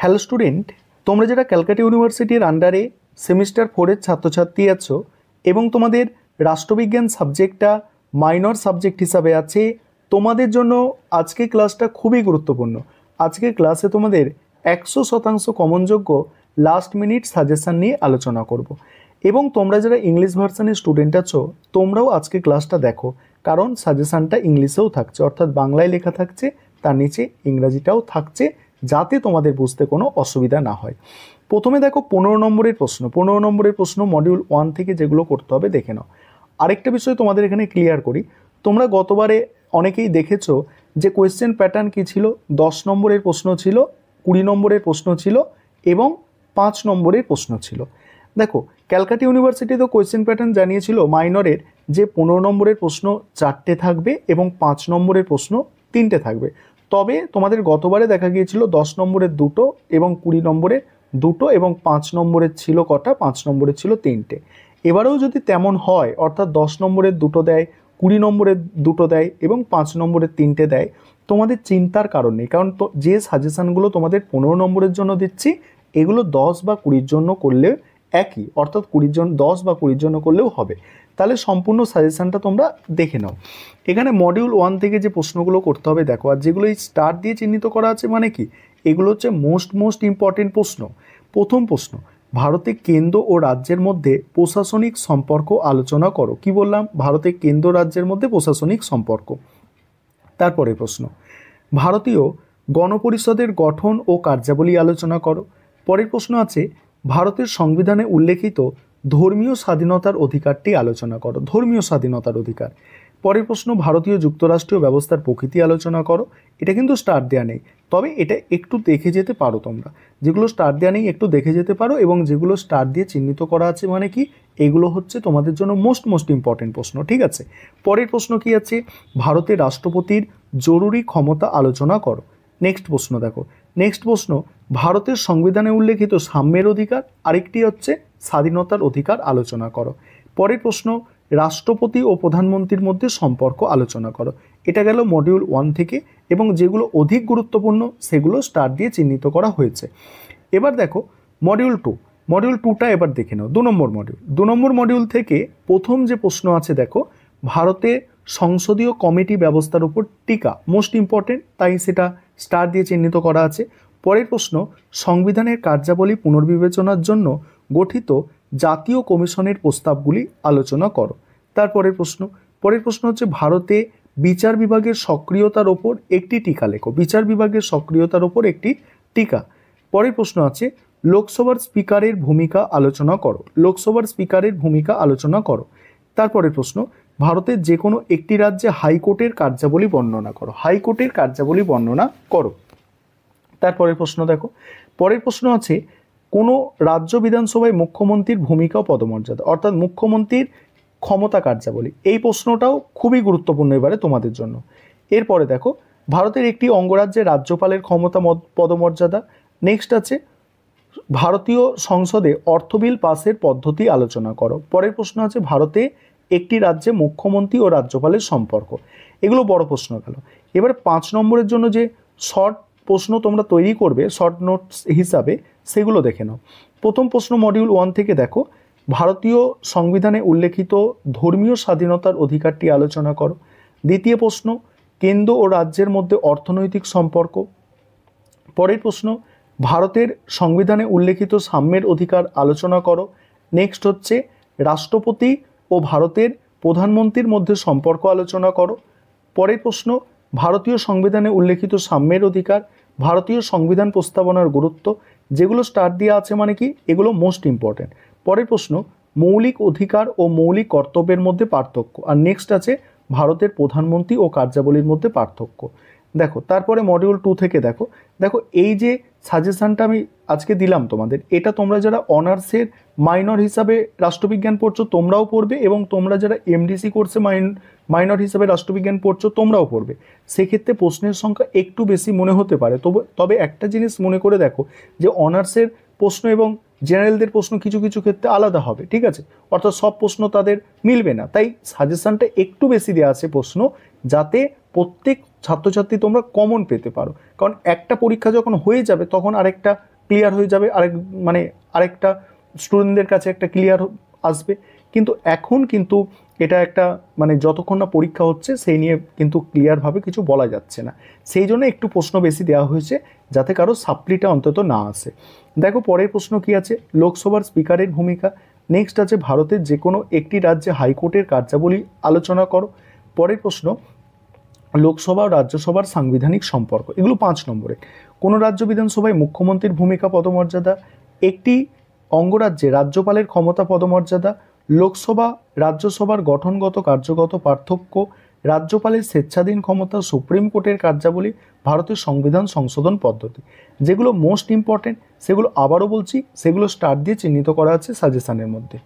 Hello student, তোমরা যারা ক্যালকাটা ইউনিভার্সিটির আন্ডারে সেমিস্টার 4-এর ছাত্রছাত্রী আছো এবং তোমাদের রাষ্ট্রবিজ্ঞান সাবজেক্টটা মাইনর সাবজেক্ট হিসাবে আছে, তোমাদের জন্য আজকে ক্লাসটা খুবই গুরুত্বপূর্ণ। আজকে ক্লাসে তোমাদের 100% কমনযোগ্য লাস্ট মিনিট সাজেশান নিয়ে আলোচনা করব। এবং তোমরা যারা ইংলিশ ভার্সানের স্টুডেন্ট আছো তোমরাও আজকে ক্লাসটা দেখো, কারণ সাজেশানটা ইংলিশেও থাকছে, অর্থাৎ বাংলায় লেখা থাকছে, তার নিচে ইংরাজিটাও থাকছে, যাতে তোমাদের বুঝতে কোনো অসুবিধা না হয়। প্রথমে দেখো 15 নম্বরের প্রশ্ন। 15 নম্বরের প্রশ্ন মডিউল 1 থেকে যেগুলো করতে হবে দেখে নাও। আরেকটা বিষয় তোমাদের এখানে ক্লিয়ার করি, তোমরা গতবারে অনেকেই দেখেছো যে কোয়েশ্চেন প্যাটার্ন কী ছিল। 10 নম্বরের প্রশ্ন ছিল, 20 নম্বরের প্রশ্ন ছিল এবং 5 নম্বরের প্রশ্ন ছিল। দেখো ক্যালকাটা ইউনিভার্সিটিতেও কোয়েশ্চেন প্যাটার্ন জানিয়েছিল মাইনরের যে 15 নম্বরের প্রশ্ন 4টে থাকবে এবং 5 নম্বরের প্রশ্ন 3টে থাকবে। তবে তোমাদের গতবারে দেখা গিয়েছিল 10 নম্বরের 2টো এবং 20 নম্বরের 2টো এবং 5 নম্বরের ছিল কটা? 5 নম্বরের ছিল 3টে। এবারেও যদি তেমন হয়, অর্থাৎ 10 নম্বরের 2টো দেয়, 20 নম্বরের 2টো দেয় এবং 5 নম্বরের 3টে দেয়, তোমাদের চিন্তার কারণ নেই, কারণ তো যে সাজেশানগুলো তোমাদের 15 নম্বরের জন্য দিচ্ছি এগুলো 10 বা 20-র জন্য করলে একই, অর্থাৎ 10 বা 20-র জন্য করলেও হবে। তাহলে সম্পূর্ণ সাজেশানটা তোমরা দেখে নাও। এখানে মডিউল 1 থেকে যে প্রশ্নগুলো করতে হবে দেখো, আর যেগুলো এই স্টার দিয়ে চিহ্নিত করা আছে মানে কি, এগুলো হচ্ছে মোস্ট ইম্পর্টেন্ট প্রশ্ন। প্রথম প্রশ্ন, ভারতের কেন্দ্র ও রাজ্যের মধ্যে প্রশাসনিক সম্পর্ক আলোচনা করো। কি বললাম? ভারতের কেন্দ্র রাজ্যের মধ্যে প্রশাসনিক সম্পর্ক। তারপরে প্রশ্ন, ভারতীয় গণপরিষদের গঠন ও কার্যাবলী আলোচনা করো। পরের প্রশ্ন আছে, ভারতের সংবিধানে উল্লেখিত ধর্মীয় স্বাধীনতার অধিকারটি আলোচনা করো। ধর্মীয় স্বাধীনতার অধিকার। পরের প্রশ্ন, ভারতীয় যুক্তরাষ্ট্রীয় ব্যবস্থার প্রকৃতি আলোচনা করো। এটা কিন্তু স্টার দেওয়া নেই, তবে এটা একটু দেখে যেতে পারো তোমরা। যেগুলো স্টার দেওয়া নেই একটু দেখে যেতে পারো, এবং যেগুলো স্টার দিয়ে চিহ্নিত করা আছে মানে কি, এগুলো হচ্ছে তোমাদের জন্য মোস্ট ইম্পর্টেন্ট প্রশ্ন। ঠিক আছে, পরের প্রশ্ন কি আছে, ভারতের রাষ্ট্রপতির জরুরি ক্ষমতা আলোচনা করো। নেক্সট প্রশ্ন দেখো, নেক্সট প্রশ্ন, ভারতের সংবিধানে উল্লেখিত সাম্যের অধিকার, আরেকটি হচ্ছে স্বাধীনতার অধিকার আলোচনা করো। পরের প্রশ্ন, রাষ্ট্রপতি ও প্রধানমন্ত্রীর মধ্যে সম্পর্ক আলোচনা করো। এটা গেল মডিউল 1 থেকে, এবং যেগুলো অধিক গুরুত্বপূর্ণ সেগুলো স্টার দিয়ে চিহ্নিত করা হয়েছে। এবার দেখো মডিউল 2। মডিউল 2টা এবার দেখে নাও। 2 নম্বর মডিউল। 2 নম্বর মডিউল থেকে প্রথম যে প্রশ্ন আছে দেখো, ভারতে সংসদীয় কমিটি ব্যবস্থার উপর টিকা, মোস্ট ইম্পর্টেন্ট, তাই সেটা স্টার দিয়ে চিহ্নিত করা আছে। পরের প্রশ্ন, সংবিধানের কার্যাবলী পুনর্বিবেচনার জন্য গঠিত জাতীয় কমিশনের প্রস্তাবগুলি আলোচনা করো। তারপরের প্রশ্ন, পরের প্রশ্ন হচ্ছে, ভারতে বিচার বিভাগের সক্রিয়তার ওপর একটি টিকা লেখো। বিচার বিভাগের সক্রিয়তার ওপর একটি টিকা। পরের প্রশ্ন আছে, লোকসভার স্পিকারের ভূমিকা আলোচনা করো। লোকসভার স্পিকারের ভূমিকা আলোচনা করো। তারপরের প্রশ্ন, ভারতের যে কোনো একটি রাজ্যে হাইকোর্টের কার্যাবলী বর্ণনা করো। হাইকোর্টের কার্যাবলী বর্ণনা করো। তারপরের প্রশ্ন দেখো, পরের প্রশ্ন আছে, কোনো রাজ্য বিধানসভায় মুখ্যমন্ত্রীর ভূমিকা ও পদমর্যাদা, অর্থাৎ মুখ্যমন্ত্রীর ক্ষমতা কার্যাবলী। এই প্রশ্নটাও খুবই গুরুত্বপূর্ণ এবারে তোমাদের জন্য। এরপরে দেখো, ভারতের একটি অঙ্গরাজ্যের রাজ্যপালের ক্ষমতা পদমর্যাদা। নেক্সট আছে, ভারতীয় সংসদে অর্থ বিল পাসের পদ্ধতি আলোচনা করো। পরের প্রশ্ন আছে, ভারতে একটি রাজ্যে মুখ্যমন্ত্রী ও রাজ্যপালের সম্পর্ক। এগুলো বড় প্রশ্ন গেল। এবারে 5 নম্বরের জন্য যে শর্ট প্রশ্ন তোমরা তৈরি করবে শর্ট নোটস হিসাবে, সেগুলো দেখে নাও। প্রথম প্রশ্ন মডিউল 1 থেকে দেখো, ভারতীয় সংবিধানে উল্লেখিত ধর্মীয় স্বাধীনতার অধিকারটি আলোচনা করো। দ্বিতীয় প্রশ্ন, কেন্দ্র ও রাজ্যের মধ্যে অর্থনৈতিক সম্পর্ক। পরের প্রশ্ন, ভারতের সংবিধানে উল্লেখিত সাম্যের অধিকার আলোচনা করো। নেক্সট হচ্ছে, রাষ্ট্রপতি ও ভারতের প্রধানমন্ত্রীর মধ্যে সম্পর্ক আলোচনা করো। পরের প্রশ্ন, ভারতীয় সংবিধানে উল্লেখিত সাম্যের অধিকার, ভারতীয় সংবিধান প্রস্তাবনার গুরুত্ব। যেগুলো স্টার দিয়ে আছে মানে কি, এগুলো মোস্ট ইম্পর্টেন্ট। পরের প্রশ্ন, মৌলিক অধিকার ও মৌলিক কর্তব্যের মধ্যে পার্থক্য। আর নেক্সট আছে, ভারতের প্রধানমন্ত্রী ও কার্যাবলীর মধ্যে পার্থক্য। দেখো তারপরে মডিউল 2 থেকে দেখো, দেখো এই যে সাজেশানটা আমি আজকে দিলাম তোমাদের, এটা তোমরা যারা অনার্সের মাইনর হিসাবে রাষ্ট্রবিজ্ঞান পড়ছো তোমরাও পড়বে, এবং তোমরা যারা এমডিসি কোর্সে মাইনর হিসাবে রাষ্ট্রবিজ্ঞান পড়ছো তোমরাও পড়বে। সেক্ষেত্রে প্রশ্নের সংখ্যা একটু বেশি মনে হতে পারে, তবে একটা জিনিস মনে করে দেখো যে অনার্সের প্রশ্ন এবং জেনারেলদের প্রশ্ন কিছু কিছু ক্ষেত্রে আলাদা হবে। ঠিক আছে, অর্থাৎ সব প্রশ্ন তাদের মিলবে না, তাই সাজেশানটা একটু বেশি দেওয়া আছে প্রশ্ন, যাতে প্রত্যেক ছাত্রছাত্রী তোমরা কমন পেতে পারো। কারণ একটা পরীক্ষা যখন হয়ে যাবে তখন আরেকটা ক্লিয়ার হয়ে যাবে, আরেকটা স্টুডেন্টদের কাছে একটা ক্লিয়ার আসবে। কিন্তু এখন কিন্তু এটা একটা যতক্ষণ না পরীক্ষা হচ্ছে সেই নিয়ে কিন্তু ক্লিয়ারভাবে কিছু বলা যাচ্ছে না, সেই জন্য একটু প্রশ্ন বেশি দেওয়া হয়েছে যাতে কারো সাপ্লিটা অন্তত না আসে। দেখো পরের প্রশ্ন কি আছে, লোকসভার স্পিকারের ভূমিকা। নেক্সট আছে ভারতের যে কোনো একটি রাজ্যে হাইকোর্টের কার্যাবলী আলোচনা করো। পরের প্রশ্ন, লোকসভা ও রাজ্যসভার সাংবিধানিক সম্পর্ক। এগুলো 5 নম্বরে। কোনো রাজ্য বিধানসভায় মুখ্যমন্ত্রীর ভূমিকা পদমর্যাদা, একটি অঙ্গরাজ্যে রাজ্যপালের ক্ষমতা পদমর্যাদা, লোকসভা রাজ্যসভার গঠনগত কার্যগত পার্থক্য, রাজ্যপালের স্বেচ্ছাধীন ক্ষমতা, সুপ্রিম কোর্টের কার্যাবলী, ভারতের সংবিধান সংশোধন পদ্ধতি। যেগুলো মোস্ট ইম্পর্টেন্ট সেগুলো আবারও বলছি, সেগুলো স্টার দিয়ে চিহ্নিত করা আছে সাজেশনের মধ্যে।